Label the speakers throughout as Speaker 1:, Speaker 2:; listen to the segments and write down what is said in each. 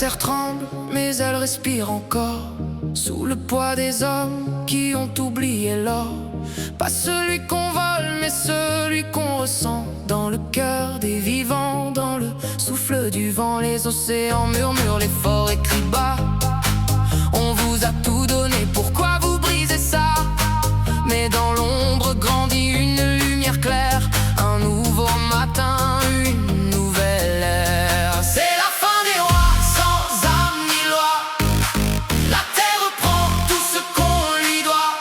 Speaker 1: terre tremble, mais elle respire encore, sous le poids des hommes qui ont oublié l'or. Pas celui qu'on vole, mais celui qu'on ressent, dans le cœur des vivants, dans le souffle du vent. Les océans murmurent, les forêts crient bas. On vous a tout donné, pourquoi vous brisez ça? Mais dans l'ombre grandit une lumière claire, un nouveau matin, une nouvelle ère. C'est la fin des rois, sans âme ni loi. La terre reprend tout ce qu'on lui doit.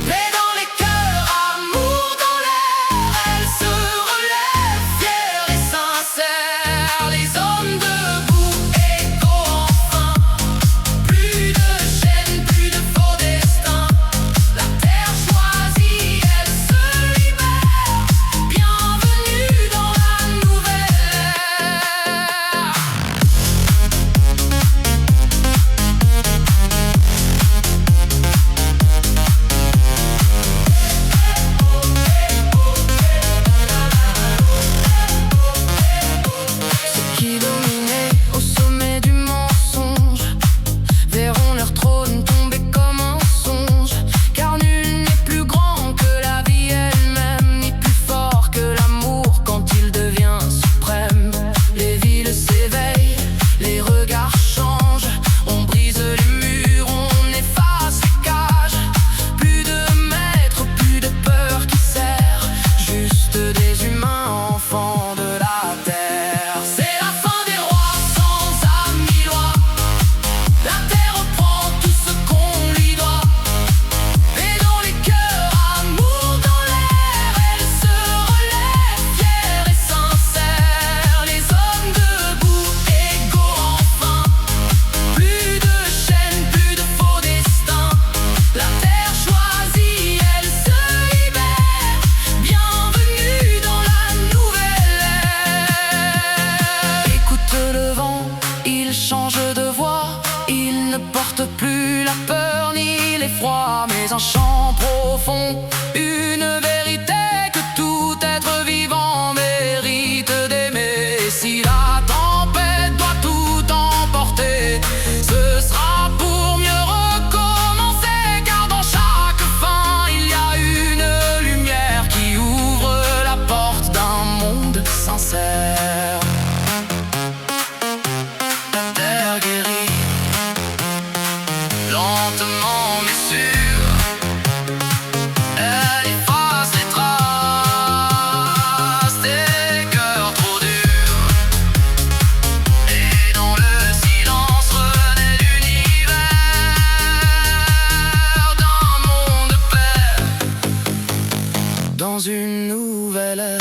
Speaker 1: Paix dans les cœurs, amour dans l'air. Elle se relève, fière et sincère. Les hommes debout, égaux enfin. Plus de chaînes, plus de faux destins. La terre choisie, elle se libère. Bienvenue dans la nouvelle ère. Ceux qui dominaient au sommet du mensonge verront leur trône tomber comme un songe. Car nul n'est plus grand que la vie elle-même, ni plus fort que l'amour quand il devient suprême. Les villes s'éveillent, les regards changent. On brise les murs, on efface les cages. Plus de maîtres, plus de peur qui sert, juste des humains, enfants de la terre. C'est la fin des rois, sans âme ni loi. La terre reprend tout ce qu'on lui doit. Paix dans les cœurs, amour dans l'air. Elle se relève, fière et sincère. Les hommes debout, égaux enfin. Plus de chaînes, plus de faux destins. La terre choisie, elle se libère. Bienvenue dans la nouvelle ère. Écoute le vent, il change de voix. Il ne porte plus la peur ni l'effroi, mais un chant profond, une vérité que tout être vivant mérite d'aimer. Et si la tempête doit tout emporter, ce sera pour mieux recommencer. Car dans chaque fin, il y a une lumière qui ouvre la porte d'un monde sincère. La terre guérit, lentement mais sûr. Elle efface les traces des cœurs trop durs. Et dans le silence renaît l'univers d'un monde de paix, dans une nouvelle ère.